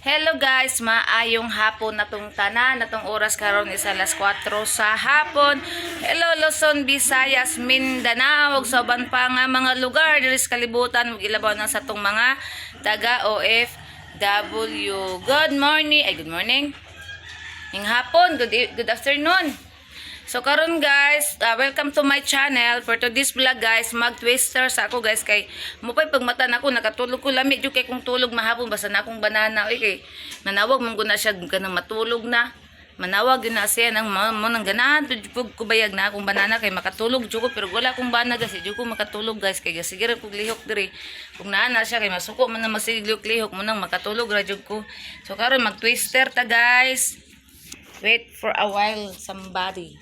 Hello guys, maayong hapon na tong tanan, na tong oras karon is alas 4 sa hapon. Hello Luzon, Visayas, Mindanao, ug sa uban pa nga mga lugar diri sa kalibutan ug ilabaw na sa tong mga taga OFW. Good morning. Ning hapon, good afternoon. So karon guys, welcome to my channel. For today's vlog guys, mag-twister sa ako guys kay mupay pagmata na ako nakatulog ko lami jud kay kung tulog mahapon basta na akong banana kay manawag man guna siya kanang matulog na. Manawag yun na siya nang mo nang ganahan pug ko bayag na akong banana kay makatulog jud ko pero wala akong bana guys, jud ko makatulog guys kay sige ra pug lihok diri. Kung naa na siya kay masuko man na masigilok-lihok mo nang makatulog ra jud ko. So karon mag-twister ta guys. Wait for a while somebody.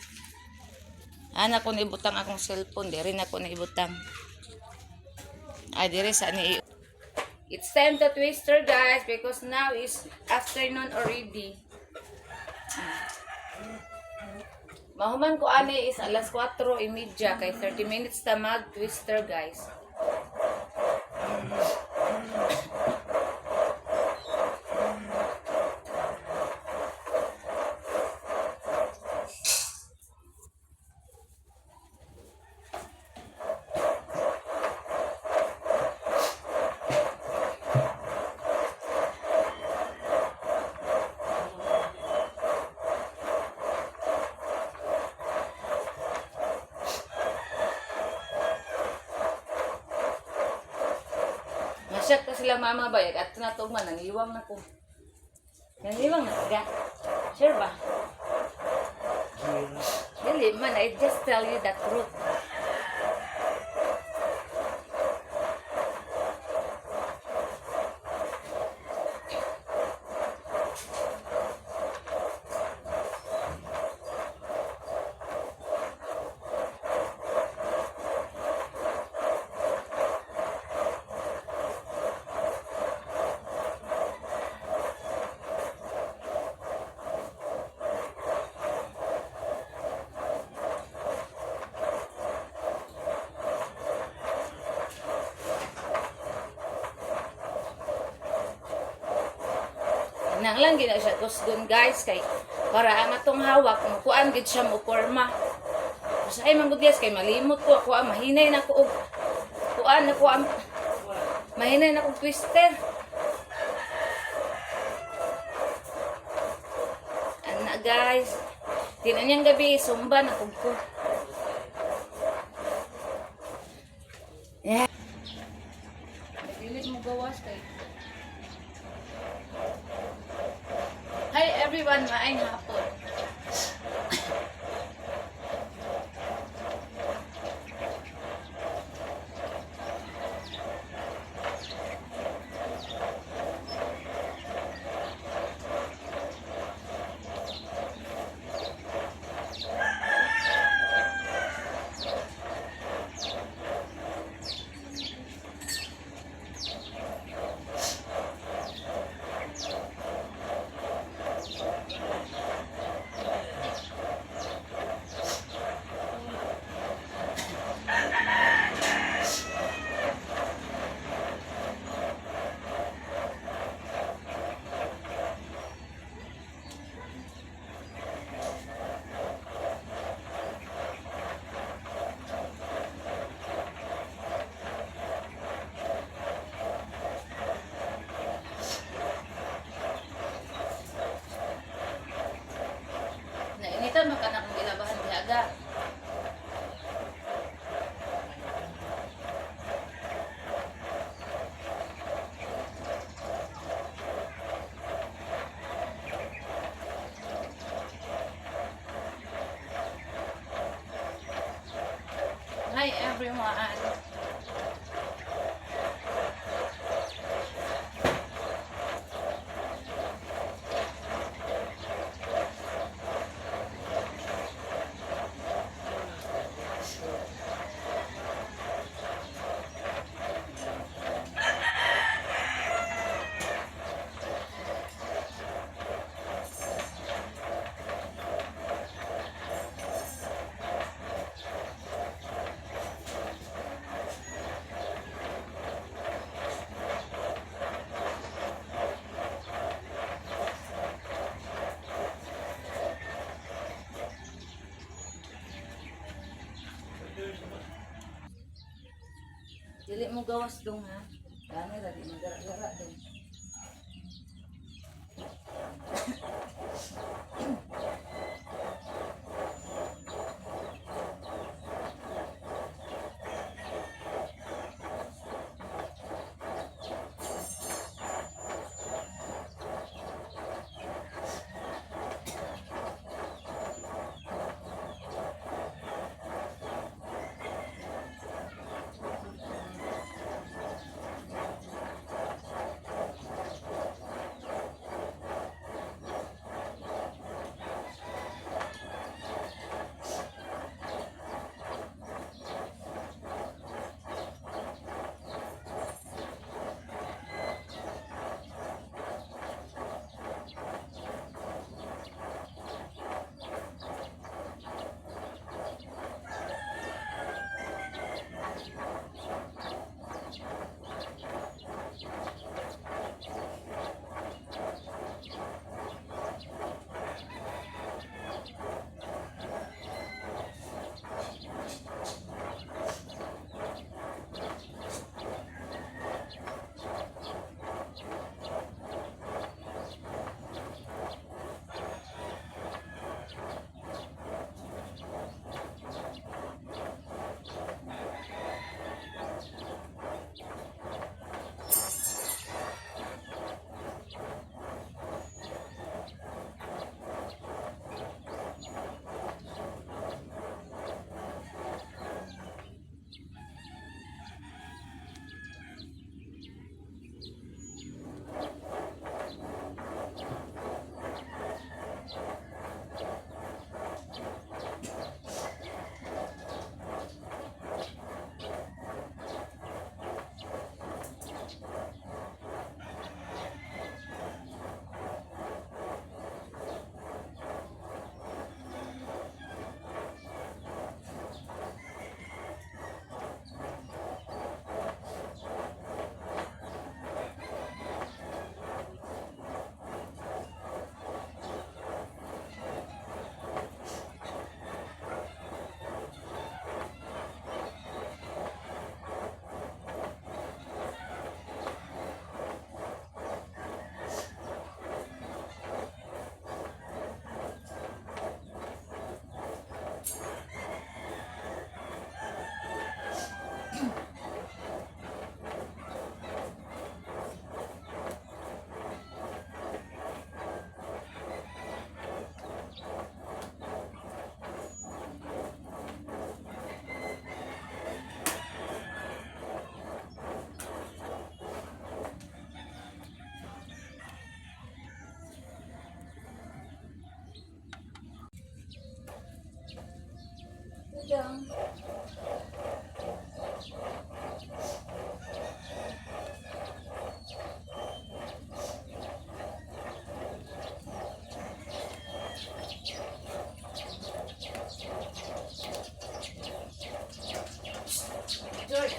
Anak ko naibutang akong cellphone, diri na ko naibutang. Ay, diri sa ni. It's time to twister guys because now is afternoon already. Mahuman ko ani is alas 4:30 kay 30 minutes ta mag twister guys. Masyak ka sila mama ba? At natugman, nangiwang na ko. Nangiwang na ka? Sure ba? Really man, I just tell you the truth. Nang lang gina siya kusgon guys kay para ang atong hawak mo kuan gid siya mo porma. Sa ay manggod guys kay malimot ko ako mahinay na ko og kuan na ko mahinay na kog twister. Ana guys, tinanyang gabi sumba na kog ko. Yeah. Dili mo gawas kay Hi everyone, maayong hapon. Nainitan mo ka na kung gilabahan dihaga. Hi everyone. Dili mo gawas dong ha. Camera di magara-gara dong. Dong. George.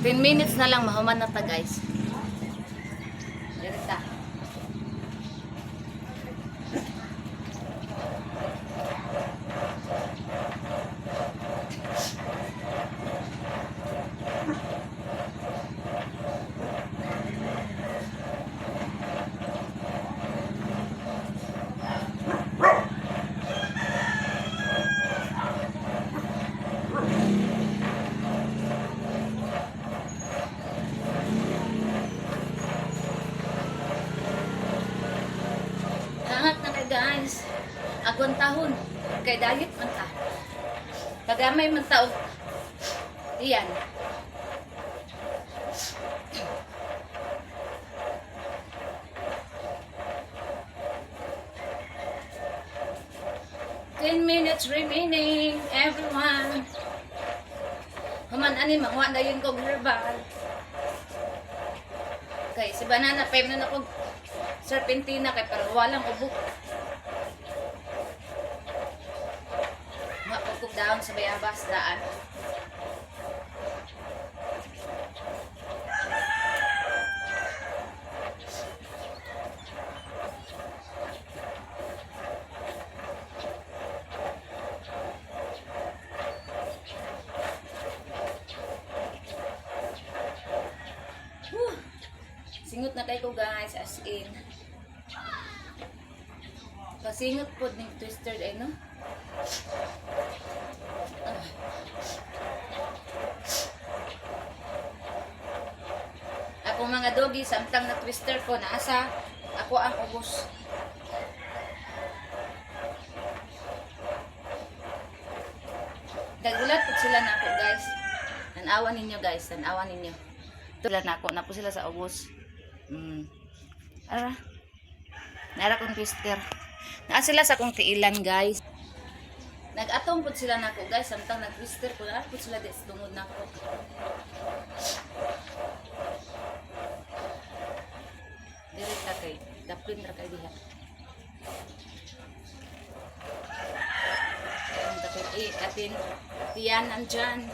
10 minutes na lang mahuman na ta guys. Dirita. Hangat na kay guys. Agong tahon. Kay dayot man ta. Pagamay man ta og iyan. Ten minutes remaining, everyone. Human ani makuha na yun kog herbal. Kay si banana 5 na kog serpentina kay para walang ubok. Mapagkog daon sa bayabas daan. Singot na kayo guys, as in. Pasingot po ng twister ay no? Ako mga doggy, samtang na twister ko, naasa ako ang ubos. Dagulat po sila na ako guys. Tanawan ninyo guys, tanawan ninyo. Sila na ako, na po sila sa ubos. Ara. Nara kong twister. Naa sila sa kong tiilan guys. Nag-atong po sila nako guys. Samtang nag-twister ko na po sila des tungod nako. Direct ka kay. Daplin ra kay diha. Ang tapos atin. Tiyan nandyan.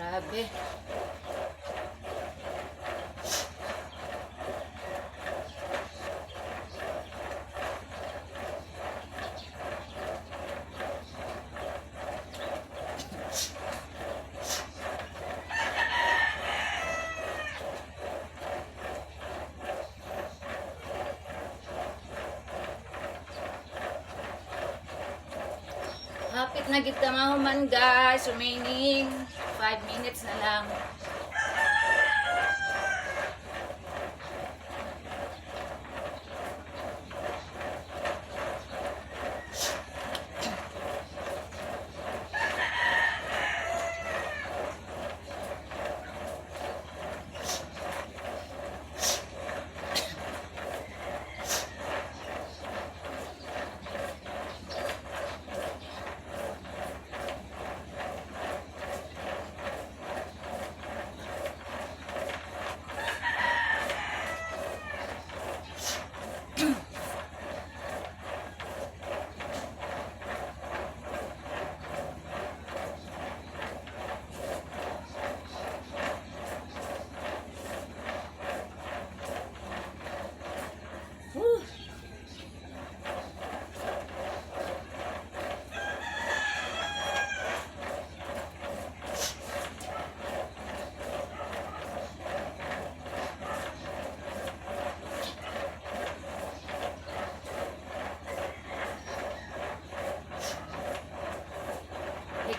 Grabe. Hapit na kita mahuman guys. Remaining 5 minutes na lang.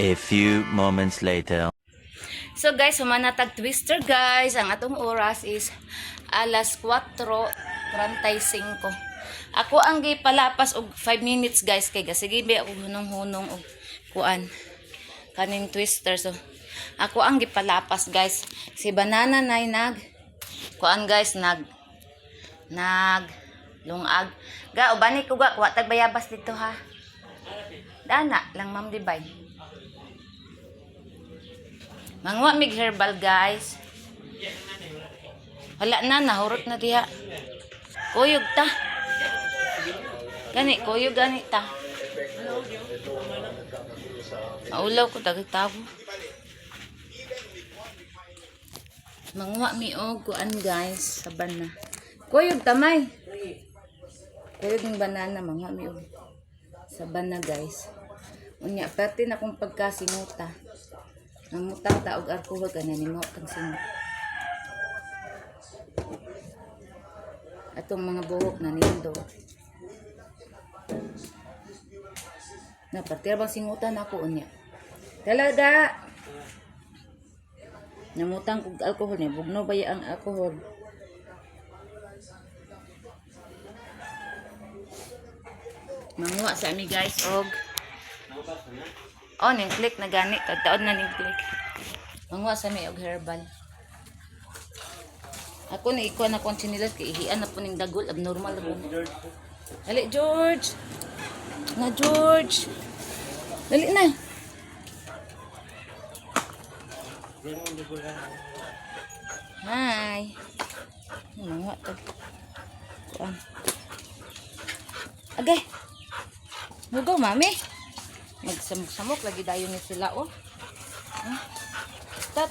A few moments later. So guys, humanatag twister guys. Ang atong oras is alas 4:35. Ako ang gipalapas og 5 minutes guys kay sige be ako hunong-hunong og kuan kaning twister. So ako ang gipalapas guys. Si banana nay kuan guys nag lungag. Ga ubani ko ga kuha tag bayabas dito ha. Dana lang ma'am Dibay. Mangwa mig herbal guys. Wala na, nahurot na diha. Kuyog ta. Gani, kuyog gani ta. Maulaw ko dagitago. Mangwa mi og kuan guys, saban na. Kuyog tamay. Kuyog ng banana mangwa mi og saban na guys. Unya pati na kung pagkasimuta. Namutang taog alcohol kanani mo tang singot. Atong mga buhok na nindo. Napartir bang singutan ako unya. Talaga. Namutang kog alcohol niya, bugno ba ang alcohol? Manguha sa ami guys og ning click na gani tagtaod na ning click. Manguha sa mi og herbal. Ako na ikuha na kong sinilas kay ihian na po ning dagol abnormal na po. Dali George. Na George. Dali na. Hi. Manguha tag. Kuan. Agay. Mugo mami. Magsamok-samok lagi dayon ni sila oh. Ta.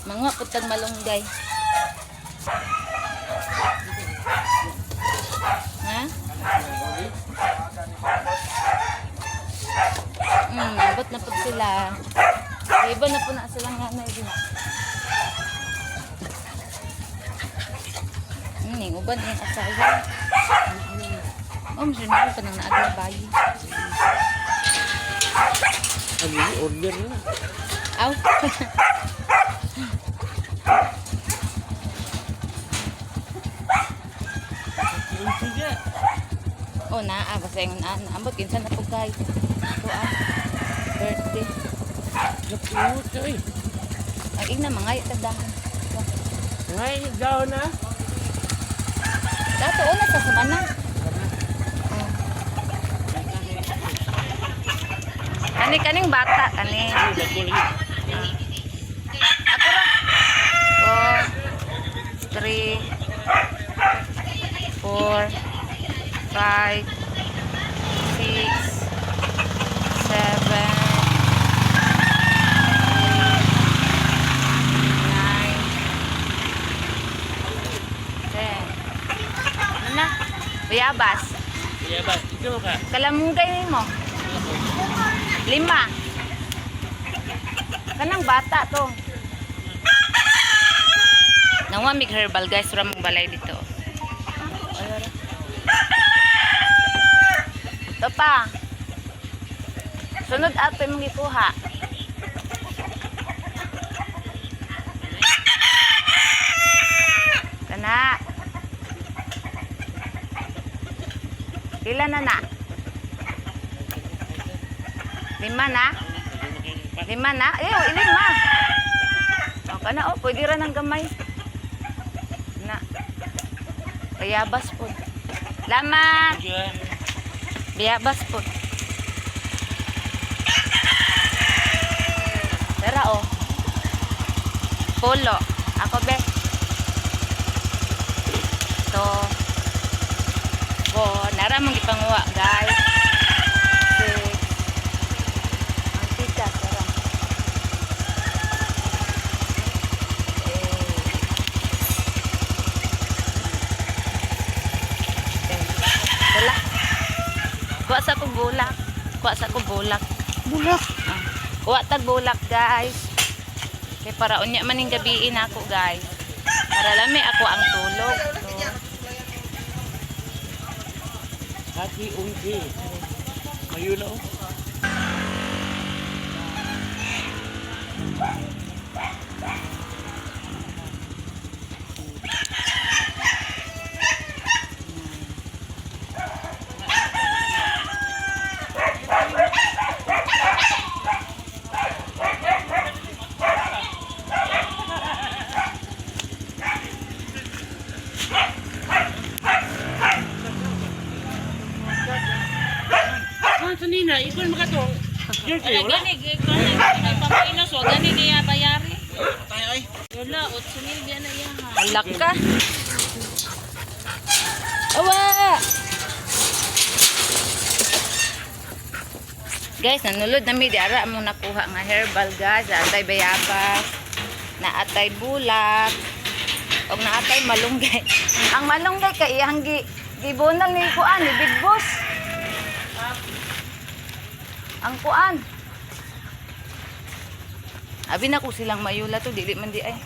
Mga putag malunggay. Ha? Abot na po sila. Iba na po na silang nanay din. Uban yung asawa. Masinaro ka nang naagla bayi. Ano order na? Aw. Oh, basta yung ambot kinsa na po guys. Ito birthday. Napuot ka eh. Ay, ina mga itadahan. Ngayon, daw na. Dato una sa sumana. Oh. Kaning bata kani. Ako ra. 4 3 4 5 6 7 Bayabas. Kaya ba? Ikaw ka. Kalamungay mo. 5. Kanang bata to. Nawamig herbal guys. Sura mong balay dito. Ito pa. Sunod ato yung mong ikuha. Kana. Pila na na? 5 na? 5 na? Ayaw, 5. O ka na, pwede rin ang gamay. Na. Bayabas po. Lamat! Bayabas po. Tara Polo. Ako be. Ito. Nara mong ipanguha guys. 6. Ang tita, tara. 8. Wala. Kuha sa akong bulak. Bulak? Kuha tag bulak guys. Kaya para unya maning gabiin ako guys. Para lami ako ang tulog. Happy unti. Ayun na oh. Nina, ikon makato. Gani pamainos o gani niya bayari. Wala, 8,000 biya na iya ha. Alak ka. Awa! Guys, nanulod na mi diara mo nakuha nga herbal guys. Atay bayabas, naatay bulak, og naatay malunggay. Ang malunggay kay iyang gibunal ni kuan ni Big Boss. Ang kuan. Abi na ko silang mayula to, dili man di ay.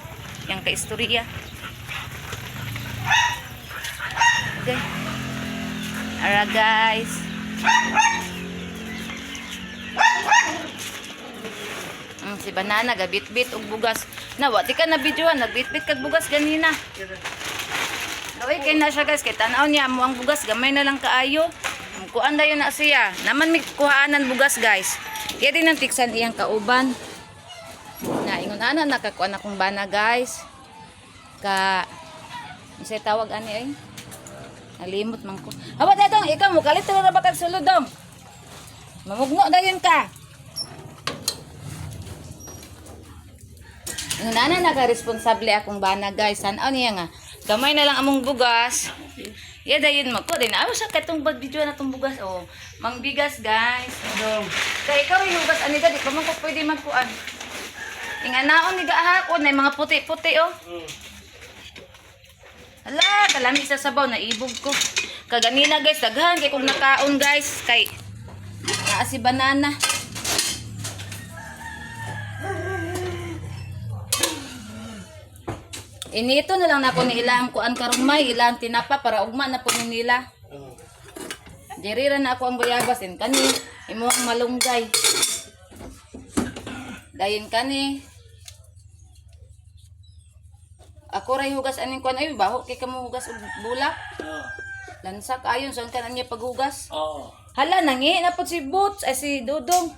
Yang kaistorya. Okay. Ara guys. Si banana gabit-bit og bugas. Nawa ti ka na videoan, nagbit-bit kag bugas ganina. Oy kay na siya guys, kay tan-aw niya mo ang bugas gamay na lang kaayo. Kuan dayon na siya. Naman mi kuhaanan bugas guys. Iya din ang tiksan iyang kauban. Na ingon ana nakakuan akong bana guys. Ka say tawag ani ay. Nalimot man ko. Hawa dadong ikaw mo kalit ra ba kag sulod dong. Mamugno dayon ka. Ingon ana naka-responsable akong bana guys. San-aw niya nga. Gamay na lang among bugas. Ya dayon mo ko din. Ayo sa katong video na tong bugas oh. Mang bigas guys. Kay ikaw yung bugas ani di pa man ko pwede magkuan. Inganaon ni gahapon na mga puti-puti oh. Ala, kalami sa sabaw na ibog ko. Kaganina guys, daghan kay kung nakaon guys kay naa si banana. Inito na lang nako ni ilang kuan karon may ilang tinapa para ugma na po ni nila. Diri ra na ako ang bayabas in kani imo ang malunggay. Dayon kani. Ako ray hugas aning kuan ay baho kay kamo hugas og bulak. Lansak ayon saan ka na niya paghugas. Oo. Hala, nangi na po si Boots, ay si Dudong.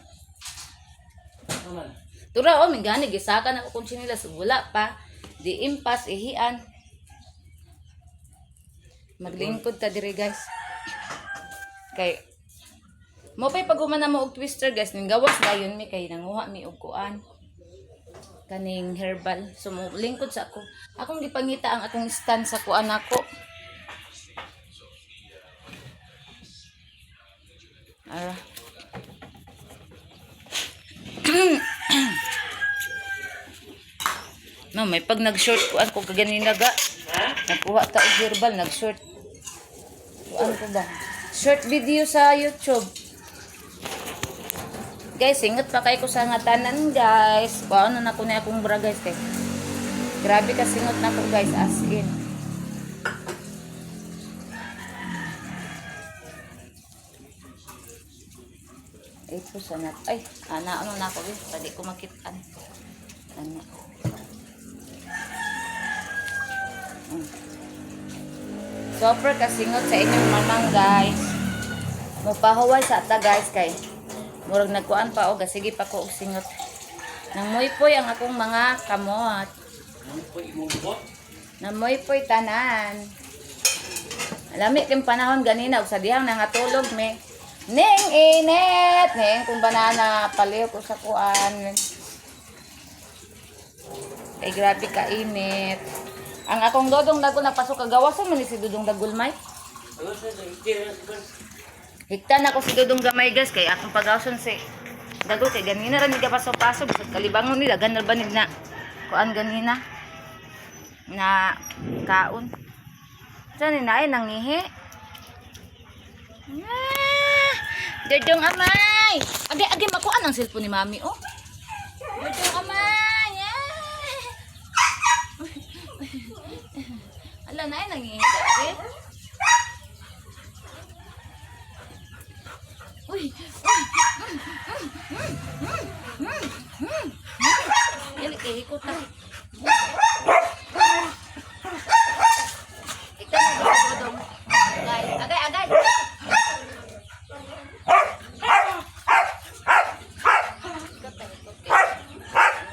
Naman. Tura, may gani, gisakan ako kung sinilas. Wala pa. Di impas, ihian. Maglingkod ta diri guys. Kay, mo pa'y pag umana mo og twister guys, ning gawas gayon mi kay nanguha mi og kuan. Kaning herbal. So, mo lingkod sa ako. Akong gipangita ang akong stand sa kuan ako. Ara. No, may pag nag-short kuan ko kaganina ga. Nakuha ta og herbal, nag-short. Kuan ko ba? Short video sa YouTube. Guys, ingat pa kay ko sa ngatanan, guys. Kuan na ko na akong bra, guys, kay. Grabe ka singot na ko, guys, as in. Ito sanat. Ay, ano na ako, guys. Pwede ko makitaan. Ano. Super kasingot sa inyong mamang, guys. Mupahuway sa ata, guys, kay. Murag nagkuan pa, o, sige pa ko og singot. Namoy-poy ang akong mga kamot. Namoy-poy tanan. Alami kayong panahon ganina, og sa dihang nangatulog, me. Ning init! Ning kung banana, paliw ko sa kuan. Ay, grabe ka init. Ang akong dodong dagol napasok kagawasan man ni si Dodong Dagulmay. Hiktan ako si Dodong Gamay guys kay akong pagawasan si dagol kay ganina ra ni pasok-pasok sa kalibangon nila ganal ba na kuan ganina na kaon. Saan na ay nangihi? Dodong amay. Agi makuan ang cellphone ni Mami oh. Dodong amay. Ala na ay nangihinda rin. Uy! Dili kay hikot na. Ito na dodong. Agay!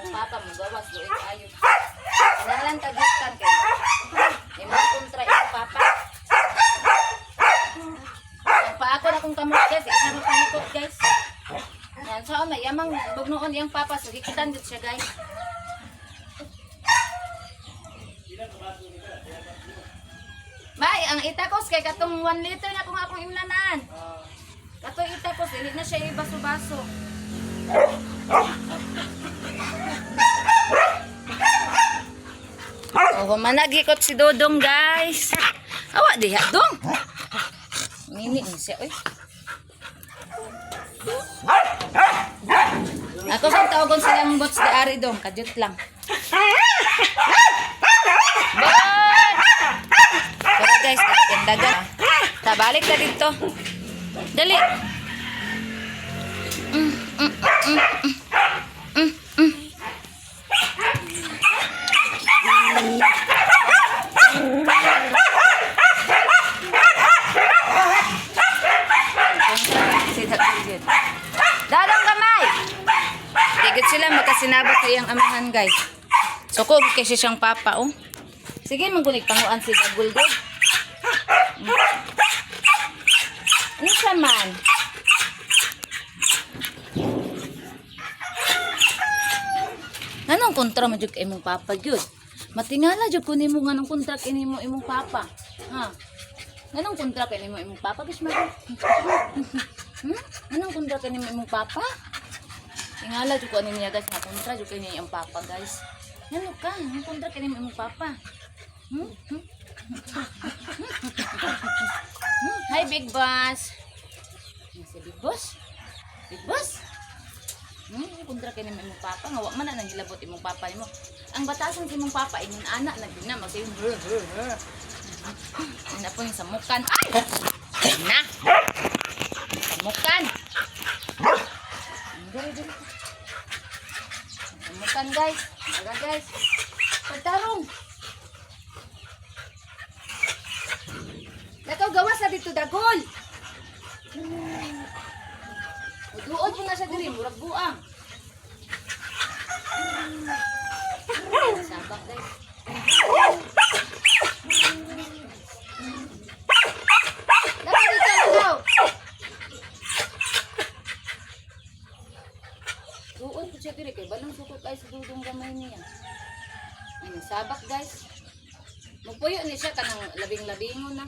Papa mo gawas doon ayo. Nalan tagitan kay. Imong kontra yung papa. Nagpaako na kong kamot guys. Isa mo pahikot guys. Yan. So, may yamang bugnoon yung papa. So, hikitan dito siya guys. May, ang itakos kay katong 1 liter na kung akong imlanan. Katong itakos, hindi na siya ibaso-baso. Oh, managikot si Dodong guys. Awa diha dong. Mini ni siya oy. Ako sa tawagon silang bots di ari dong, kadjut lang. Pero guys, ganda. Ta balik ta dito. Dali. Dadang kamay. Tigit sila magkasinabot sa iyang amahan guys. So ko kasi siyang papa oh. Sige manggunig panguan si Dagulgod. Ano siya man? Anong kontra mo jud kay imong papa jud? Matingala jud ko nimo nganong kontra kay nimo imong papa. Ha? Nganong kontra kay nimo imong papa guys man? Anong kontra kay nimo imong papa? Tingala jud ko ani niya guys na kontra jud kay imong papa guys. Ngano ka? Anong kontra kay nimo imong papa? Hi Big Boss. Si Big Boss? Big Boss? Kontra kay imong papa nga wa man na nangilabot imong papa nimo. Ang batasan sa imong papa imong anak nagdina magsayon na po yung samukan. Ay! Na! Samukan! Dali. Samukan guys. Aga guys. Pagtarong. Lakaw gawas na dito dagol. Duod mo na siya diri, murag buang. Sabak guys. Dapat dito daw. Duod po siya diri kay balong sukot ay sa dudong gamay niya. Ayun, sabak guys. Magpuyo ni siya kanang labing-labingon na.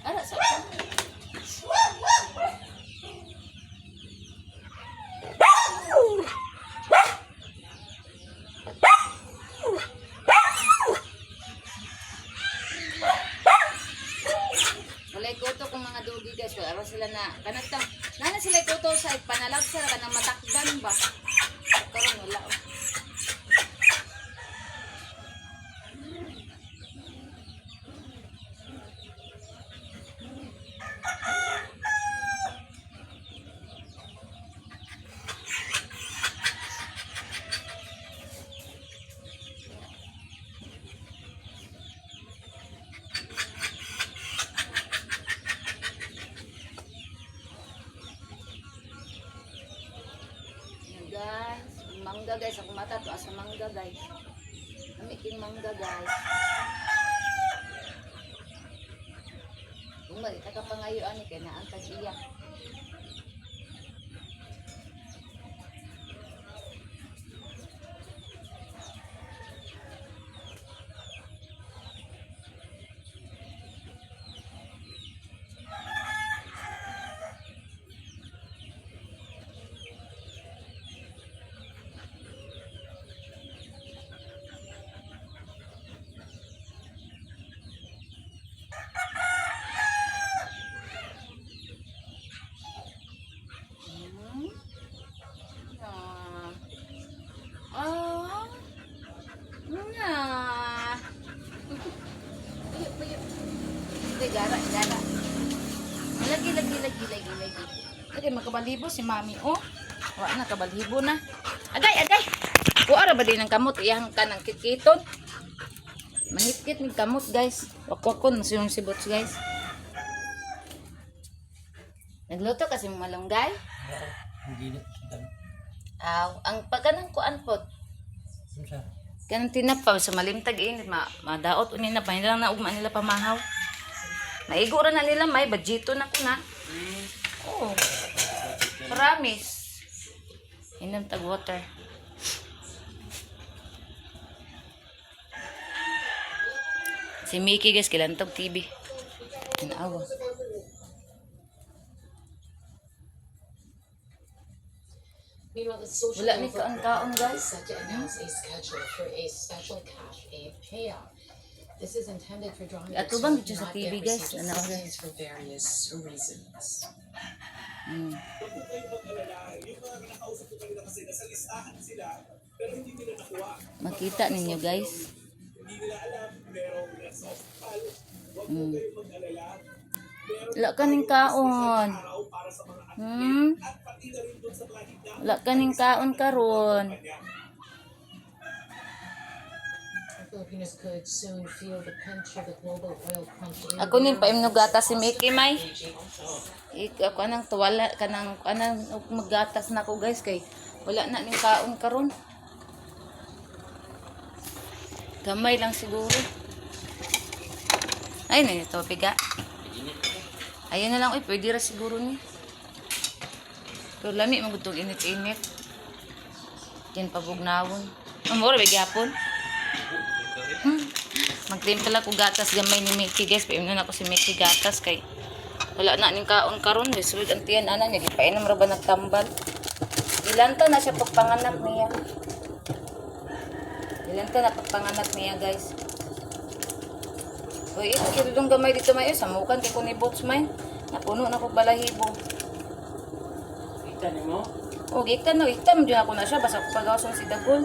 Ara sa. Walay kuto kung mga dugi guys, wala sila na kanatang nana sila kuto sa panalab sa kanang matakdan ba. Karon wala. Guys, mangga guys, ako mata to asa mangga guys. Amikin mangga guys. Kung balik ka pangayo ani kay na ang tag-iya. Gara. Lagi. Okay, makabalibo si mami. Oh, wala na, kabalibo na. Agay. Kuara ba din ang kamot? Iyang ka ng kitkiton. Mangitkit ng kamot, guys. Wakwakon, masiyong si Bots, guys. Nagluto kasi malunggay. Hindi na. Aw, ang pagkanang kuan po. Sumsa. Kanang tinapa sa malimtag init, madaot unin na pa. Hindi lang na ugma nila pamahaw. Naigo ra na nila may budgeto na ko na. Oh. Promise. Inom tag water. Si Mickey guys kilantog TV. Tinawa. Meanwhile, the social Wala ni kaon guys. is set to announce a schedule for a special cash aid payout. This is intended for drawing Ato bang dito sa TV guys? Ano assistance for various reasons. Makita ninyo guys. Wala kaning kaon. Wala kaning kaon karon. Filipinos could soon feel the pinch of the global oil crunch. Ako nin paimnog gatas si Mickey May. Ako anang tuwala kanang maggatas na ko guys kay wala na ning kaon karon. Gamay lang siguro. Ay na ito piga. Ayun na lang oy pwede ra siguro ni. Pero lami magutong init-init. Yan pabugnawon. Amor gyapon. Magtimpla ko gatas gamay ni Mickey guys. Paimnon ako si Mickey gatas kay wala na ning kaon karon. Sulod ang tiyan ana niya gipainom ra ba nagtambal. Ilan to na siya pagpanganak niya. Ilan to na pagpanganak niya guys. Uy, ito kilong gamay dito mayo samukan kay ko ni Bots may. Napuno na ko balahibo. Kita ni mo? O gikan no, itam diyan ako na siya basta ko pagawason si Dagol.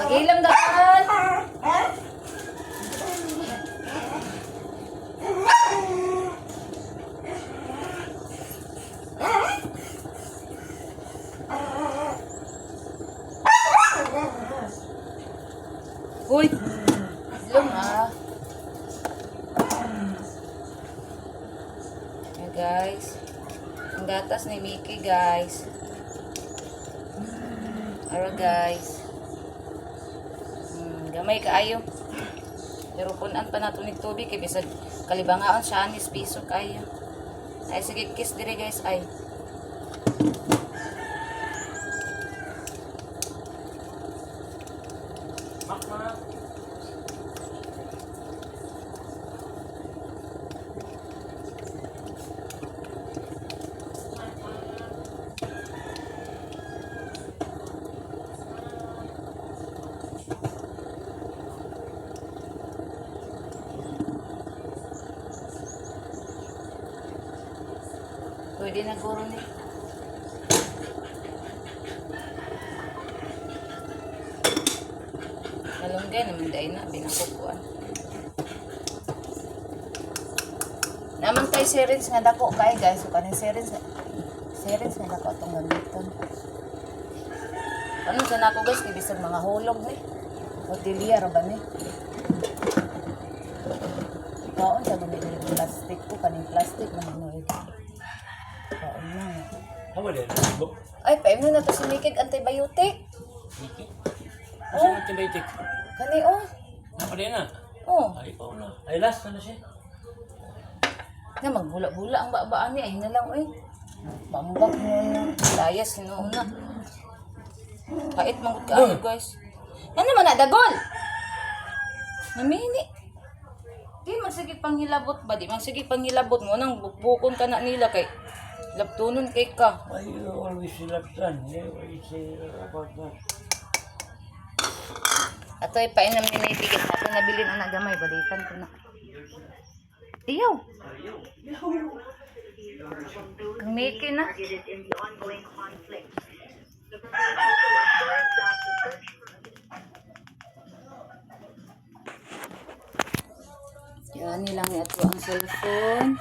Magilam dagan. Uy! Long ah. Ayan guys. Ang gatas ni Mickey guys. Ara guys. Gamay kaayo. Pero punan pa nato ni tubig kay bisag kalibangaon siya anis piso kayo. Ay sige kiss dire guys ay. Mak. Pwede na guro ni. Malunggay naman dahil na binakukuan. Naman tayo serins nga dako kay guys. So kanin serins nga dako itong gamiton. Ano sa nako guys, kibisag mga hulog ni. Hotelia ra ba ni? Kaon sa gamitin yung plastic ko. Kaning plastic na magnulit. Kaon na. Hawa din. Ay, paimno na to si Mikig antibiotic. Asa mo antibiotic? Kani oh. Napa din na? Oh. Ay, ikaw na. Ay, last na siya. Na magbula-bula ang babaan ni ay na lang eh. Bambak mo na. Layas sinuuna. Kait mangut ka guys. Ano man na dagol? Namini. Di magsige panghilabot ba? Di magsige panghilabot mo nang bukbukon ka na nila kay labtunon kay ka. Why you always silaptan? Never you say about that. Ato ay painam ni may tigas ato nabilin ang nagamay balikan ko na. Iyaw. Ang Mickey na. Yan nilang ito ang cellphone.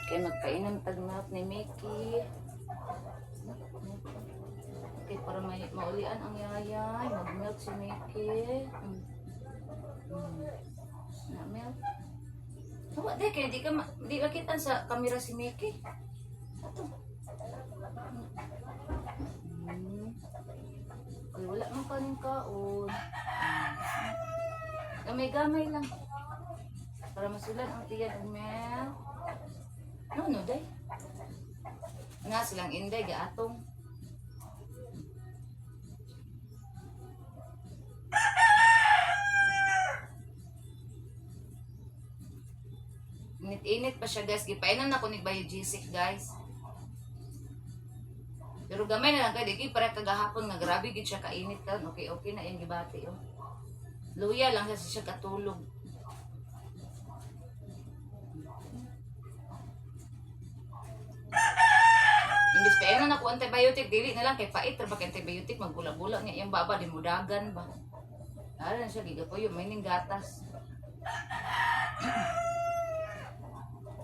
Kaya magpainam tagmap ni Mickey. Okay, para maulian ang yayay. Mag-milk si Mickey. Na-milk. Tawa, di kaya di makita sa kamera si Mickey. Ato. Ay, wala man kaning kaon. Gamay-gamay lang. Para masulan ang tiyan og mel. No, day. Nga silang inday, gaatong. Init-init pa siya guys. Gipainan na ko ni Biogesic guys. Pero gamay na lang kayo. Di para kagahapon nga grabe gid siya kainit ka. Okay na yung gibati. Oh. Luya lang siya katulog. Imbis pa na ako antibiotic, dili na lang kay pait ra ba kay antibiotic maggula-gula niya yung baba di mudagan ba. Ara na siya gigapoy may ning gatas.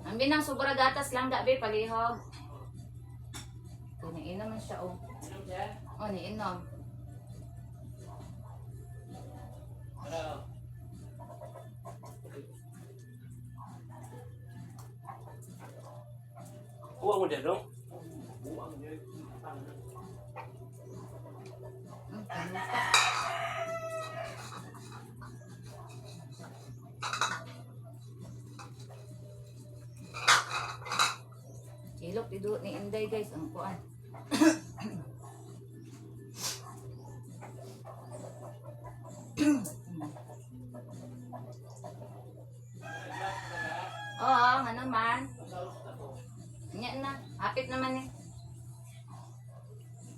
Ambi nang sobra gatas lang gabi palihog. Kuni naman siya oh. Oh, ni inom. Kuha mo din, no? Ilok tido ni Inday guys ang kuan. Oo, nga naman. Nya na, hapit naman eh.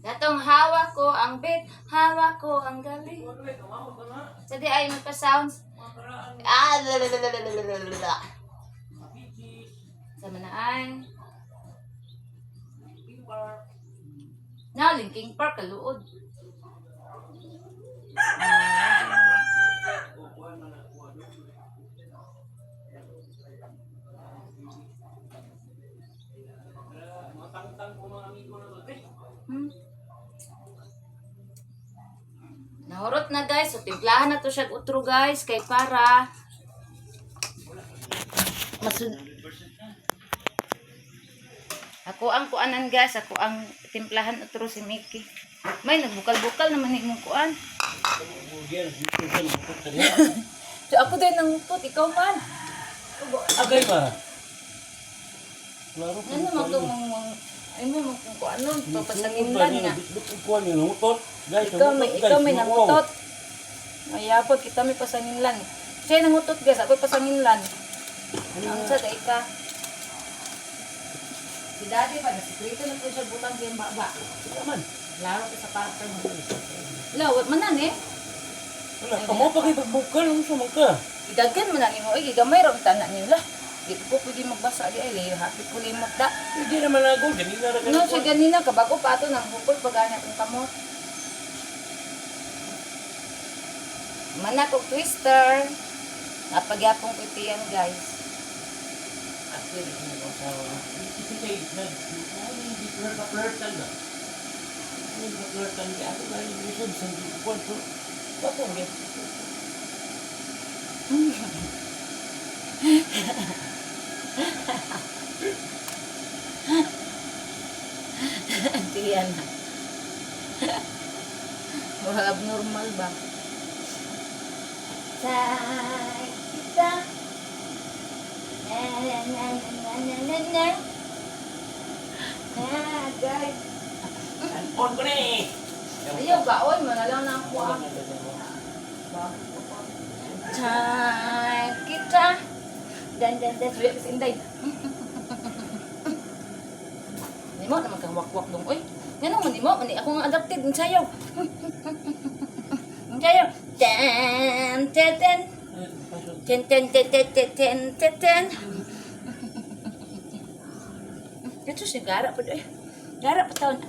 Datong hawak ko ang beat, hawak ko ang galing. Jadi ay magpa-sounds. Sama na ay. Na, Linkin Park, kaluod. Nahurot na guys. So, timplahan na to siya utro guys. Kay para ako ang kuanan guys. Ako ang timplahan utro si Mickey. May nagbukal-bukal naman yung kuan. So, ako din nangutot. Ikaw man. Agay ba? Klaro Ano naman itong ay mo kung ano. Papasangin lang nga. Kuan yung ngutot. Guys, Ikaw may nangutot. Mayapot, kita may pasanginlan. Siya nangutot guys, ako'y pasanginlan. Ang sa day ka. Si daddy pa, nasikrito na po siya butang siyang baba. Naman. Laro ko sa partner mo. Lawat manan eh. Wala, kamo pa kayo pagbukal. Ano sa mga ka? Idagan manan mo, ay gigamay rin tanan niyo lah. Di ko pwede magbasa di ay layo happy ko limot da. Hindi naman ako. Ganina na No, siya ganina, kabago pa ito, nang bukol pagana kong kamot. Manak og twister. Napagyapong ko ito yan, guys. Actually, hindi ko asawa. Kasi kayo, hindi ko nagpa-flirtan na. Hindi ko nagpa-flirtan ka. Ako na yung reason sa hindi ko kuwan. So, bako nga. Hindi yan. Mura abnormal ba? Say kita. Na na na na na na na. Ah, guys. On ko na eh! Ayaw ba? Oy, manalang na ako ah. Say kita. Dan. Sulit kasi inday. Hindi mo naman kang wakwak dong. Uy, yan naman di mo. Mani ako nga adapted. Ang sayaw. Ang sayaw. Ten. Ito si Gara pa doon. Gara pa taon.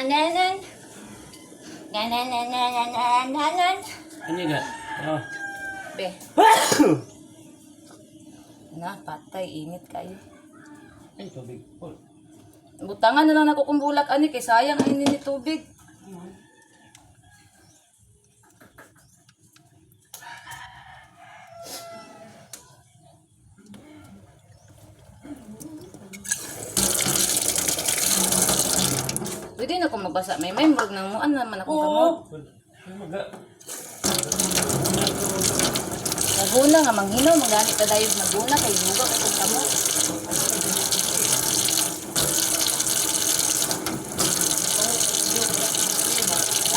Nanan. Ano nga? Oh. Be. Na, patay. Init kayo. Ay, tubig. Oh. Butangan na lang ako kung bulak ani kay sayang ang ini tubig. Pwede na akong magbasa. May murag nang muan naman akong kamot. Naguna nga manghinaw, maganit na dayog naguna kay luga akong kamot.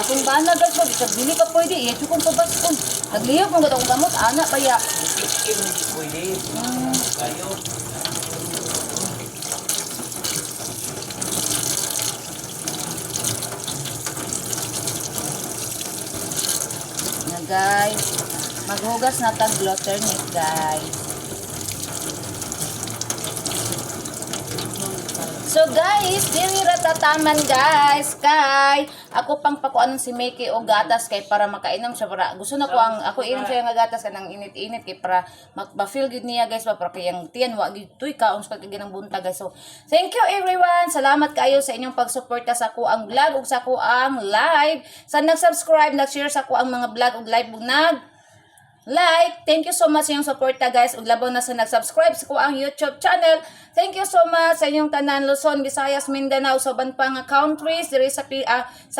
Akong bana guys, pag isabili ka pwede, iya kong pabaskon. Nagliyog mong gatong gamot, anak pa ya. Hindi pwede. Kayo. Na guys, maghugas na tag Glotternet guys. So guys, dili ra tataman guys kay ako pang pakuan si Mickey o gatas kay para makainom siya para gusto na ko ang ako inom siya nga gatas kanang init-init kay para ma-feel good niya guys para kay ang tiyan wa gitoy ka uns kay ginang bunta guys. So thank you everyone. Salamat kayo sa inyong pagsuporta sa ako ang vlog ug sa ako ang live. Sa nag-subscribe, nag-share sa ako ang mga vlog ug live ug like, thank you so much sa inyong suporta guys. Ug labaw na sa nag-subscribe sa ko ang YouTube channel. Thank you so much sa inyong tanan Luzon, Visayas, Mindanao, sa uban pa nga countries diri sa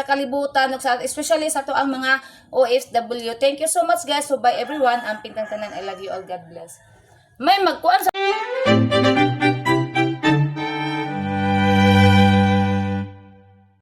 kalibutan ug especially sa to ang mga OFW. Thank you so much guys. So bye everyone. Ang pintang tanan, I love you all. God bless. May magkuan sa